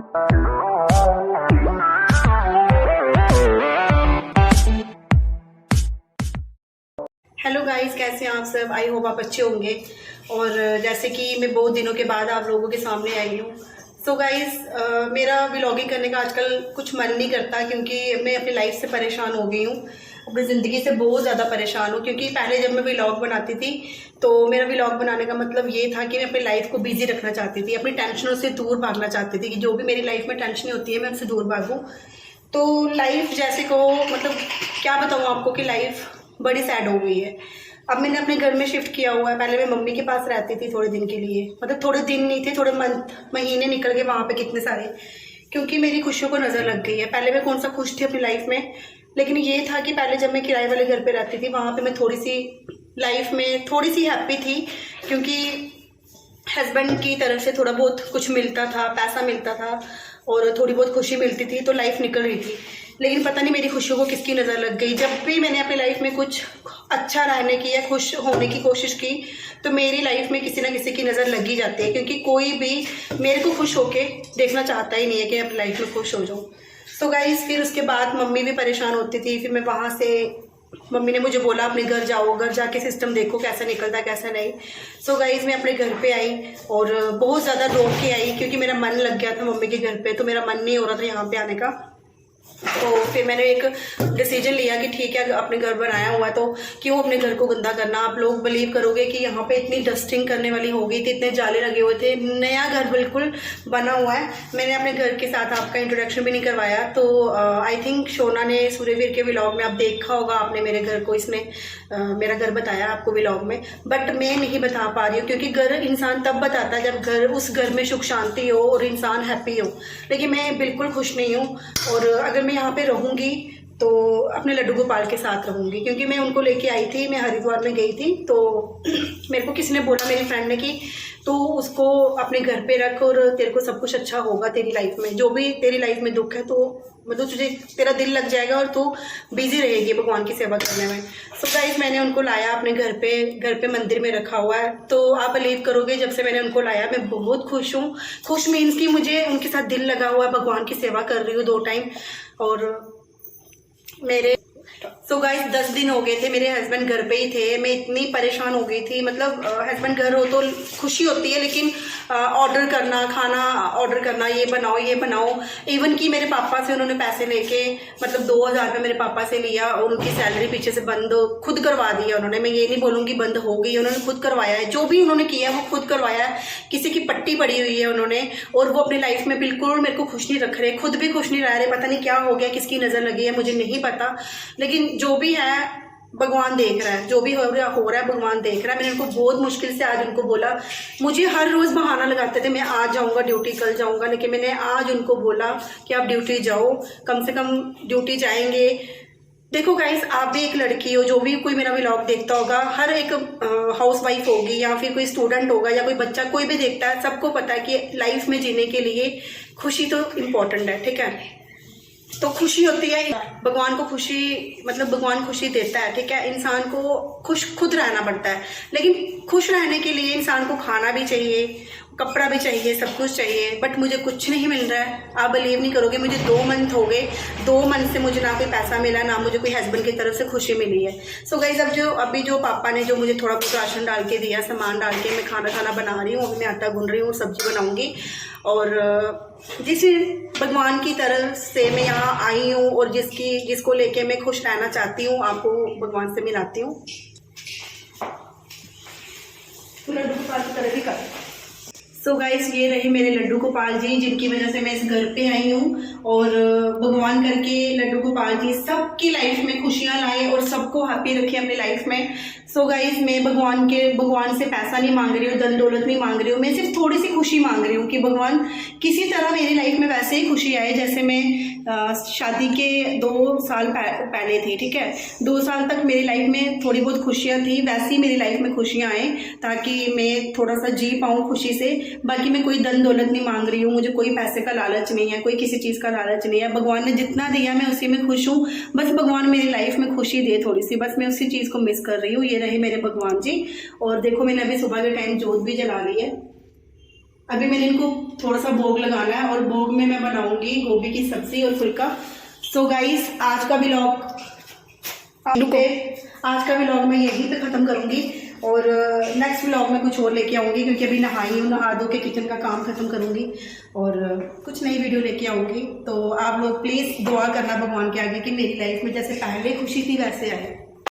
Hello guys, कैसे हैं आप सब। आई होप आप अच्छे होंगे। और जैसे कि मैं बहुत दिनों के बाद आप लोगों के सामने आई हूँ। सो गाइस, मेरा व्लॉगिंग करने का आजकल कुछ मन नहीं करता, क्योंकि मैं अपनी लाइफ से परेशान हो गई हूँ। अपनी ज़िंदगी से बहुत ज़्यादा परेशान हूँ, क्योंकि पहले जब मैं व्लॉग बनाती थी तो मेरा व्लॉग बनाने का मतलब ये था कि मैं अपनी लाइफ को बिजी रखना चाहती थी, अपनी टेंशनों से दूर भागना चाहती थी, कि जो भी मेरी लाइफ में टेंशन होती है मैं उससे दूर भागूँ। तो लाइफ जैसे को मतलब क्या बताऊँ आपको कि लाइफ बड़ी सैड हो गई है। अब मैंने अपने घर में शिफ्ट किया हुआ है। पहले मैं मम्मी के पास रहती थी थोड़े दिन के लिए, मतलब थोड़े दिन नहीं थे, थोड़े महीने निकल गए वहाँ पे कितने सारे, क्योंकि मेरी खुशियों को नज़र लग गई है। पहले मैं कौन सा खुश थी अपनी लाइफ में, लेकिन ये था कि पहले जब मैं किराए वाले घर पे रहती थी वहाँ पे मैं थोड़ी सी लाइफ में थोड़ी सी हैप्पी थी, क्योंकि हस्बैंड की तरफ से थोड़ा बहुत कुछ मिलता था, पैसा मिलता था और थोड़ी बहुत खुशी मिलती थी, तो लाइफ निकल रही थी। लेकिन पता नहीं मेरी खुशियों को किसकी नज़र लग गई। जब भी मैंने अपनी लाइफ में कुछ अच्छा रहने की या खुश होने की कोशिश की तो मेरी लाइफ में किसी ना किसी की नज़र लग ही जाती है, क्योंकि कोई भी मेरे को खुश होके देखना चाहता ही नहीं है कि अपनी लाइफ में खुश हो जाऊँ। सो गाइस, फिर उसके बाद मम्मी भी परेशान होती थी। फिर मैं वहाँ से, मम्मी ने मुझे बोला अपने घर जाओ, घर जाके सिस्टम देखो कैसा निकलता है कैसा नहीं। सो गाइस, मैं अपने घर पे आई और बहुत ज़्यादा रो के आई, क्योंकि मेरा मन लग गया था मम्मी के घर पे, तो मेरा मन नहीं हो रहा था यहाँ पे आने का। तो फिर मैंने एक डिसीजन लिया कि ठीक है, अपने घर बनाया हुआ है तो क्यों अपने घर को गंदा करना। आप लोग बिलीव करोगे कि यहाँ पे इतनी डस्टिंग करने वाली हो गई थी, इतने जाले लगे हुए थे, नया घर बिल्कुल बना हुआ है। मैंने अपने घर के साथ आपका इंट्रोडक्शन भी नहीं करवाया। तो आई थिंक शोना ने सूर्यवीर के व्लॉग में आप देखा होगा आपने मेरे घर को, इसने मेरा घर बताया आपको व्लॉग में, बट मैं नहीं बता पा रही हूँ, क्योंकि घर इंसान तब बताता है जब उस घर में सुख शांति हो और इंसान हैप्पी हो। लेकिन मैं बिल्कुल खुश नहीं हूँ, और अगर मैं यहाँ पे रहूँगी तो अपने लड्डू गोपाल के साथ रहूँगी, क्योंकि मैं उनको लेके आई थी। मैं हरिद्वार में गई थी तो मेरे को किसी ने बोला, मेरी फ्रेंड ने, कि तू उसको अपने घर पे रख और तेरे को सब कुछ अच्छा होगा तेरी लाइफ में। जो भी तेरी लाइफ में दुख है तो मतलब तुझे, तेरा दिल लग जाएगा और तू बिजी रहेगी भगवान की सेवा करने में। सो गाइस, मैंने उनको लाया अपने घर पे मंदिर में रखा हुआ है। तो आप बिलीव करोगे, जब से मैंने उनको लाया मैं बहुत खुश हूँ। खुश मीन्स कि मुझे उनके साथ दिल लगा हुआ है, भगवान की सेवा कर रही हूँ 2 टाइम। और मेरे सो गाइस 10 दिन हो गए थे, मेरे हस्बैंड घर पे ही थे। मैं इतनी परेशान हो गई थी, मतलब हस्बैंड घर हो तो खुशी होती है, लेकिन ऑर्डर करना, खाना ऑर्डर करना, ये बनाओ। इवन कि मेरे पापा से उन्होंने पैसे लेके, मतलब 2000 रुपये मेरे पापा से लिया और उनकी सैलरी पीछे से बंद खुद करवा दी है उन्होंने। मैं ये नहीं बोलूँगी बंद हो गई, उन्होंने खुद करवाया है। जो भी उन्होंने किया वो खुद करवाया है। किसी की पट्टी पड़ी हुई है उन्होंने, और वो अपनी लाइफ में बिल्कुल मेरे को खुश नहीं रख रहे, खुद भी खुश नहीं रह रहे। पता नहीं क्या हो गया, किसकी नज़र लगी है मुझे नहीं पता, लेकिन जो भी है भगवान देख रहा है। जो भी हो रहा है भगवान देख रहा है। मैंने उनको बहुत मुश्किल से आज उनको बोला, मुझे हर रोज़ बहाना लगाते थे मैं आज जाऊंगा ड्यूटी, कल जाऊंगा, लेकिन मैंने आज उनको बोला कि आप ड्यूटी जाओ, कम से कम ड्यूटी जाएंगे। देखो गाइस, आप भी एक लड़की हो, जो भी कोई मेरा व्लॉग देखता होगा, हर एक हाउस वाइफ होगी या फिर कोई स्टूडेंट होगा या कोई बच्चा, कोई भी देखता है, सबको पता है कि लाइफ में जीने के लिए खुशी तो इम्पोर्टेंट है, ठीक है। तो खुशी होती है, भगवान को खुशी, मतलब भगवान खुशी देता है, ठीक है। इंसान को खुश खुद रहना पड़ता है, लेकिन खुश रहने के लिए इंसान को खाना भी चाहिए, कपड़ा भी चाहिए, सब कुछ चाहिए। बट मुझे कुछ नहीं मिल रहा है। आप बिलीव नहीं करोगे, मुझे 2 मंथ हो गए, 2 मंथ से मुझे ना कोई पैसा मिला, ना मुझे कोई हस्बैंड की तरफ से खुशी मिली है। सो गाइस, अभी जो पापा ने जो मुझे थोड़ा बहुत राशन डाल के दिया, सामान डाल के, मैं खाना बना रही हूँ। अभी मैं आटा गूंद रही हूँ, सब्जी बनाऊंगी। और जिस भगवान की तरफ से मैं यहाँ आई हूँ और जिसको लेके मैं खुश रहना चाहती हूँ, आपको भगवान से मिलाती हूँ। लड्डू गोपाल की तरह भी कर। सो गाइस, ये रहे मेरे लड्डू गोपाल जी, जिनकी वजह से मैं इस घर पे आई हूँ। और भगवान करके लड्डू गोपाल जी सबकी लाइफ में खुशियाँ लाए और सबको हैप्पी रखे अपनी लाइफ में। सो गाइस, मैं भगवान से पैसा नहीं मांग रही हूँ, धन दौलत नहीं मांग रही हूँ। मैं सिर्फ थोड़ी सी खुशी मांग रही हूँ कि भगवान किसी तरह मेरी लाइफ में वैसे ही खुशी आए जैसे मैं शादी के 2 साल पहले थी, ठीक है। 2 साल तक मेरी लाइफ में थोड़ी बहुत खुशियाँ थी, वैसी मेरी लाइफ में खुशियाँ आए, ताकि मैं थोड़ा सा जी पाऊँ खुशी से। बाकी मैं कोई धन दौलत नहीं मांग रही हूँ, मुझे कोई पैसे का लालच नहीं है, कोई किसी चीज़ का लालच नहीं है। भगवान ने जितना दिया मैं उसी में खुश हूँ। बस भगवान मेरी लाइफ में खुशी दे थोड़ी सी, बस मैं उसी चीज़ को मिस कर रही हूँ। ये रहे मेरे भगवान जी। और देखो, मैंने अभी सुबह के टाइम जोत भी जला ली है। अभी मैंने इनको थोड़ा सा भोग लगाना है और भोग में मैं बनाऊंगी गोभी की सब्जी और फुल्का। सो गाइस आज का व्लॉग मैं यहीं पे ख़त्म करूंगी और नेक्स्ट व्लॉग में कुछ और लेके आऊंगी, क्योंकि अभी नहाई हूँ, नहा धो के किचन का काम खत्म करूंगी और कुछ नई वीडियो लेके आऊंगी। तो आप लोग प्लीज़ दुआ करना भगवान के आगे कि मेरी लाइफ में जैसे पहले खुशी थी वैसे आए।